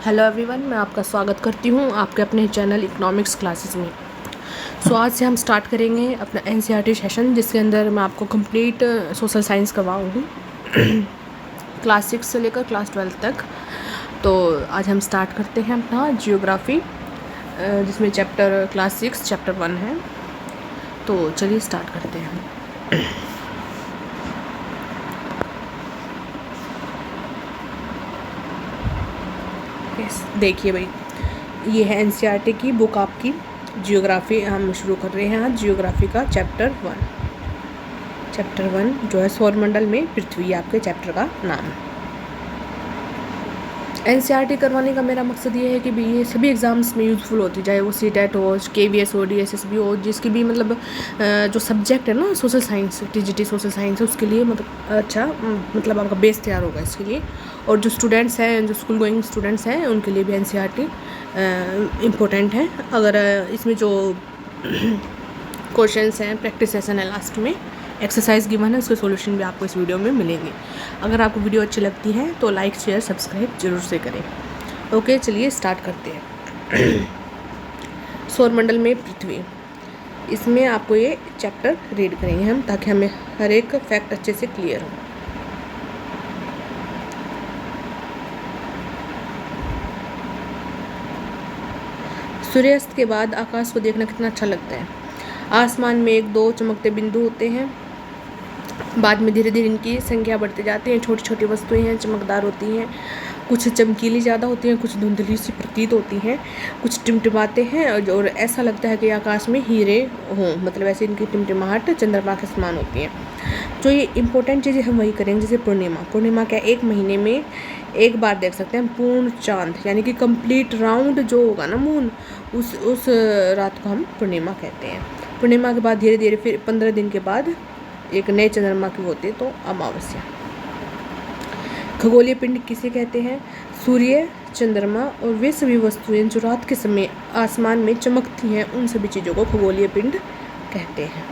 Hello everyone, मैं आपका स्वागत करती हूँ आपके अपने चैनल इकोनॉमिक्स क्लासेस में। आज से हम स्टार्ट करेंगे अपना एनसीईआरटी सेशन, जिसके अंदर मैं आपको कंप्लीट सोशल साइंस करवाऊँगी क्लास 6 से लेकर क्लास 12 तक। तो आज हम स्टार्ट करते हैं अपना जियोग्राफी, जिसमें चैप्टर क्लास 6 चैप्टर 1 है। तो चलिए स्टार्ट करते हैं। देखिए भाई, ये है एनसीईआरटी की बुक आपकी जियोग्राफी। हम शुरू कर रहे हैं आज जियोग्राफी का चैप्टर 1 जो है सौरमंडल में पृथ्वी, आपके चैप्टर का नाम है। एनसीईआरटी करवाने का मेरा मकसद ये है कि भी ये सभी एग्ज़ाम्स में यूज़फुल होती, चाहे वो सीटेट हो, केवीएस हो, डीएसएसबी हो, जिसकी भी मतलब जो सब्जेक्ट है ना social science, TGT social science है, उसके लिए मतलब अच्छा मतलब आपका बेस तैयार होगा इसके लिए। और जो स्टूडेंट्स हैं, जो स्कूल गोइंग स्टूडेंट्स हैं, उनके लिए भी एनसीईआरटी इम्पोर्टेंट है। अगर इसमें जो क्वेश्चंस हैं, प्रैक्टिस सेशन है, लास्ट में एक्सरसाइज गिवन है, उसके सॉल्यूशन भी आपको इस वीडियो में मिलेंगे। अगर आपको वीडियो अच्छी लगती है तो लाइक शेयर सब्सक्राइब जरूर से करें। ओके, चलिए स्टार्ट करते हैं। सौरमंडल में पृथ्वी, इसमें आपको ये चैप्टर रीड करेंगे हम, ताकि हमें हर एक फैक्ट अच्छे से क्लियर हो। सूर्यास्त के बाद आकाश को देखना कितना अच्छा लगता है। आसमान में एक दो चमकते बिंदु होते हैं, बाद में धीरे धीरे इनकी संख्या बढ़ती जाती है। छोटी छोटी वस्तुएं हैं, चमकदार होती हैं, कुछ चमकीली ज़्यादा होती हैं, कुछ धुंधली सी प्रतीत होती हैं, कुछ टिमटिमाते हैं और ऐसा लगता है कि आकाश में हीरे हों, मतलब ऐसे इनकी टिमटिमाहट चंद्रमा के समान होती है। जो ये इंपॉर्टेंट चीज़ें हम वही करेंगे, जैसे पूर्णिमा क्या एक महीने में एक बार देख सकते हैं हम पूर्ण चांद, यानी कि कंप्लीट राउंड जो होगा ना मून, उस रात को हम पूर्णिमा कहते हैं। पूर्णिमा के बाद धीरे धीरे फिर 15 दिन के बाद एक नए चंद्रमा की होती है, तो अमावस्या। खगोलीय पिंड किसे कहते हैं? सूर्य, चंद्रमा और वे सभी वस्तुएं जो रात के समय आसमान में चमकती हैं, उन सभी चीज़ों को खगोलीय पिंड कहते हैं।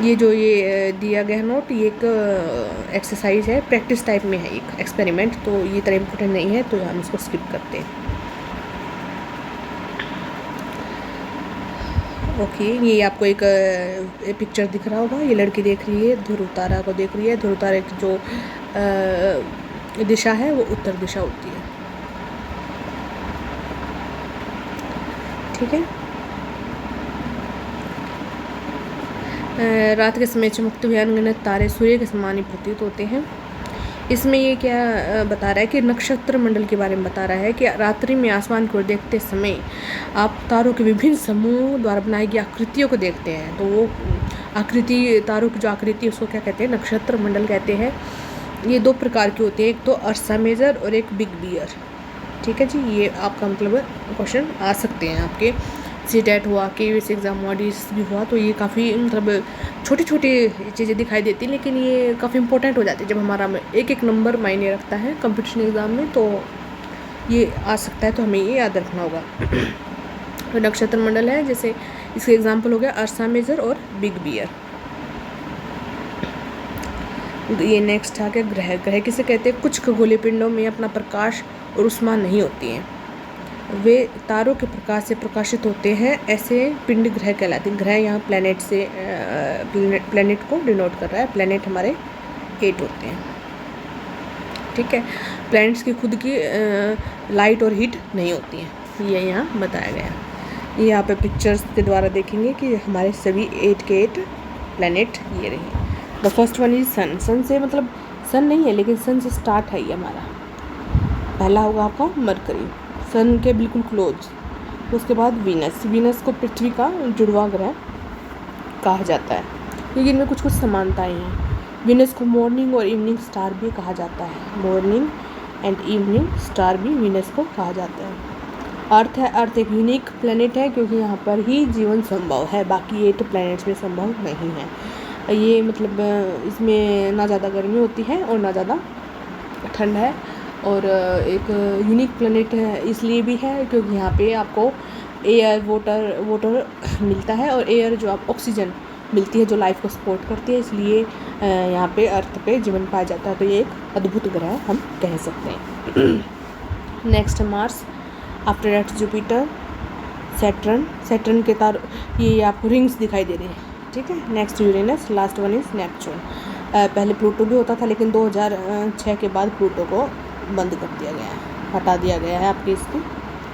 ये जो ये दिया गया नोट, ये एक एक्सरसाइज है, प्रैक्टिस टाइप में है, एक एक्सपेरिमेंट, तो ये तरह इम्पोर्टेंट नहीं है, तो हम इसको स्किप करते हैं। ओके, ये आपको एक पिक्चर दिख रहा होगा, ये लड़की देख रही है, ध्रुव तारा को देख रही है। ध्रुव तारा की जो दिशा है वो उत्तर दिशा होती है, ठीक है। रात के समय चमकते हुए अनगिनत तारे सूर्य के समान ही प्रतीत होते हैं। इसमें ये क्या बता रहा है कि नक्षत्र मंडल के बारे में बता रहा है कि रात्रि में आसमान को देखते समय आप तारों के विभिन्न समूह द्वारा बनाई गई आकृतियों को देखते हैं। तो वो आकृति, तारों की जो आकृति है, उसको क्या कहते हैं? नक्षत्र मंडल कहते हैं। ये दो प्रकार की होती है, एक तो अर्सा मेजर और एक बिग बियर, ठीक है जी। ये आपका मतलब क्वेश्चन आ सकते हैं आपके सीटेट हुआ, केवीएस एग्ज़ाम हुआ, डीएसएसबी हुआ, तो ये काफ़ी मतलब छोटी छोटी चीज़ें दिखाई देती हैं, लेकिन ये काफ़ी इंपॉर्टेंट हो जाती है जब हमारा एक एक नंबर मायने रखता है कंपटीशन एग्ज़ाम में, तो ये आ सकता है, तो हमें ये याद रखना होगा। तो नक्षत्र मंडल है, जैसे इसके एग्जाम्पल हो गया अर्सा मेजर और बिग बियर। ये नेक्स्ट आ गया ग्रह। ग्रह किसे कहते हैं? कुछ खगोलीय पिंडों में अपना प्रकाश और ऊष्मा नहीं होती हैं, वे तारों के प्रकाश से प्रकाशित होते हैं, ऐसे पिंड ग्रह कहलाते हैं। ग्रह यहाँ प्लैनेट से प्लैनेट को डिनोट कर रहा है। प्लैनेट हमारे 8 होते हैं, ठीक है। प्लैनेट्स की खुद की लाइट और हीट नहीं होती हैं, ये यहाँ बताया गया। ये यहाँ पे पिक्चर्स के द्वारा देखेंगे कि हमारे सभी 8 के 8 प्लैनेट ये रहे। द फर्स्ट वन इज सन। सन से मतलब सन नहीं है, लेकिन सन से स्टार्ट है ये हमारा। पहला होगा आपका मरकरी, सन के बिल्कुल क्लोज। उसके बाद वीनस। वीनस को पृथ्वी का जुड़वा ग्रह कहा जाता है, लेकिन इनमें कुछ कुछ समानताएं हैं। वीनस को मॉर्निंग और इवनिंग स्टार भी कहा जाता है। मॉर्निंग एंड इवनिंग स्टार भी वीनस को कहा जाता है। अर्थ है। अर्थ एक यूनिक प्लैनेट है, क्योंकि यहाँ पर ही जीवन संभव है, बाकी 8 प्लैनेट्स में संभव नहीं है। ये मतलब इसमें ना ज़्यादा गर्मी होती है और ना ज़्यादा ठंड है, और एक यूनिक प्लैनेट है इसलिए भी है क्योंकि यहाँ पे आपको एयर वाटर मिलता है, और एयर जो आप ऑक्सीजन मिलती है जो लाइफ को सपोर्ट करती है, इसलिए यहाँ पे अर्थ पे जीवन पाया जाता है। तो ये एक अद्भुत ग्रह हम कह सकते हैं। Next Mars, after that Jupiter, Saturn के तार ये आपको रिंग्स दिखाई दे रही हैं, ठीक है। Next Uranus, last one is Neptune. पहले प्लूटो भी होता था, लेकिन 2006 के बाद प्लूटो को बंद कर दिया गया है, हटा दिया गया है आपकी इसकी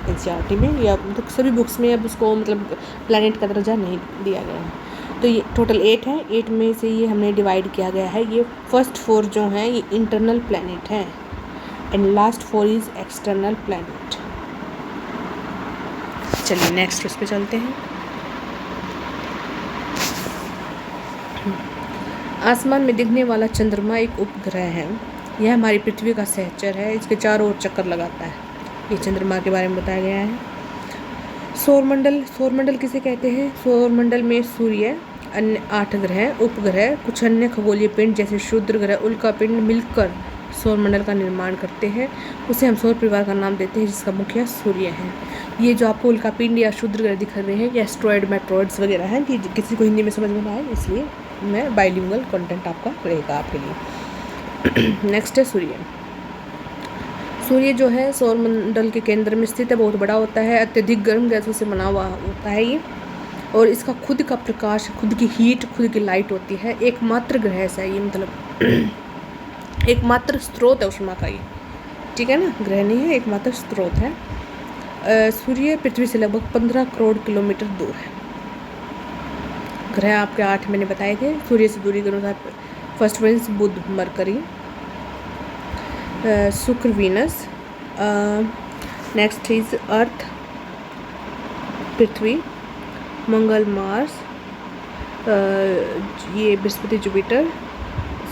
NCERT में, या मतलब सभी बुक्स में अब उसको मतलब प्लैनेट का दर्जा नहीं दिया गया है। तो ये टोटल 8 है, 8 में से ये हमने डिवाइड किया गया है। ये फर्स्ट 4 जो हैं ये इंटरनल प्लैनेट हैं and last 4 is external planet. चलिए नेक्स्ट उस पर चलते हैं। आसमान में दिखने वाला चंद्रमा एक उपग्रह है। यह हमारी पृथ्वी का सहचर है, इसके चारों ओर चक्कर लगाता है। ये चंद्रमा के बारे में बताया गया है। सौरमंडल किसे कहते हैं? सौरमंडल में सूर्य, अन्य 8 ग्रह, उपग्रह, कुछ अन्य खगोलीय पिंड जैसे क्षुद्र ग्रह, उल्का पिंड मिलकर सौरमंडल का निर्माण करते हैं। उसे हम सौर परिवार का नाम देते हैं, जिसका मुखिया सूर्य है। ये जो आपको उल्का पिंड या क्षुद्र ग्रह दिख रहे हैं, ये एस्ट्रॉयड, मेट्रॉइड्स वगैरह हैं, कि किसी को हिंदी में समझ में ना आए इसलिए मैं बाइलिंगुअल कंटेंट आपका रहेगा आपके लिए। नेक्स्ट है सूर्य। सूर्य जो है सौरमंडल के केंद्र में स्थित है, बहुत बड़ा होता है, अत्यधिक गर्म गैसों से बना हुआ होता है ये, और इसका खुद का प्रकाश, खुद की हीट, खुद की लाइट होती है। एकमात्र ग्रह ऐसा है ये, मतलब एकमात्र स्रोत है ऊष्मा का ये, ठीक है ना, ग्रह नहीं है, एकमात्र स्रोत है। सूर्य पृथ्वी से लगभग 15 करोड़ किलोमीटर दूर है। ग्रह आपके 8 मैंने बताए थे सूर्य से दूरी के अनुसार। फर्स्ट वन बुध, मरकरी, शुक्र, वीनस, नेक्स्ट इज अर्थ, पृथ्वी, मंगल, मार्स, ये बृहस्पति, जुपिटर,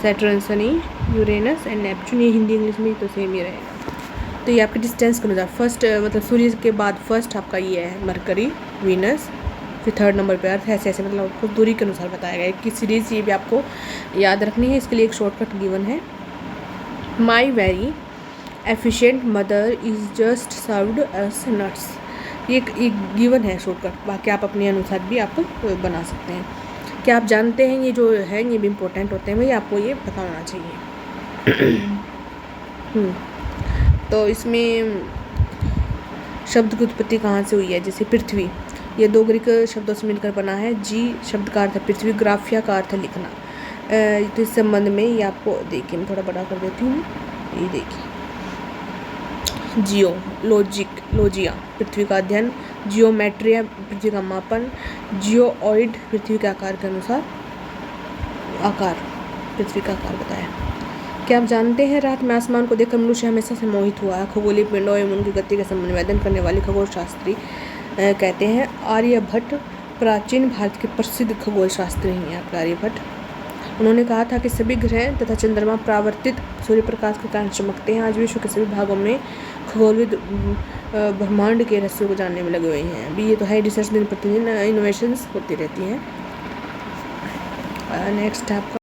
सैटर्न, शनि, यूरेनस एंड नेपच्यून। ये हिंदी इंग्लिश में तो सेम ही रहेगा। तो ये आपके डिस्टेंस के अनुसार फर्स्ट, मतलब सूर्य के बाद फर्स्ट आपका ये है मरकरी, वीनस, फिर 3rd नंबर पे अर्थ, ऐसे ऐसे मतलब आपको दूरी के अनुसार बताया गया है कि सीरीज ये भी आपको याद रखनी है। इसके लिए एक शॉर्टकट गिवन है, my very efficient mother is just served S nuts. ये एक गिवन है शॉर्टकट, बाकी आप अपने अनुसार भी आप बना सकते हैं। क्या आप जानते हैं ये जो है ये भी इम्पोर्टेंट होते हैं भाई, आपको ये पता होना चाहिए। तो इसमें शब्द की उत्पत्ति कहाँ से हुई है? जैसे पृथ्वी, ये 2 ग्रीक शब्दों से मिलकर बना है। जी शब्द का अर्थ है पृथ्वी, ग्राफिया का अर्थ है लिखना। तो इस संबंध में ये आपको देखिए, मैं थोड़ा बड़ा कर देती हूँ, ये देखिए, जियोलॉजिया पृथ्वी का अध्ययन, जियोमेट्रिया पृथ्वी का मापन, जियोइड पृथ्वी के आकार के अनुसार आकार, पृथ्वी का आकार बताया। क्या आप जानते हैं रात में आसमान को देखकर मनुष्य हमेशा से मोहित हुआ है? खगोलीय पिंडों एवं उनकी गति का संबंध वेदन करने वाले खगोल शास्त्री कहते हैं आर्यभट्ट। प्राचीन भारत के प्रसिद्ध खगोल शास्त्री हैं आपके आर्यभट्ट। उन्होंने कहा था कि सभी ग्रह तथा चंद्रमा परावर्तित सूर्य प्रकाश के कारण चमकते हैं। आज विश्व के सभी भागों में खगोलविद ब्रह्मांड के रहस्यों को जानने में लगे हुए हैं। अभी ये तो है, रिसर्च दिन प्रतिदिन इनोवेशंस होती रहती हैं। नेक्स्ट आपका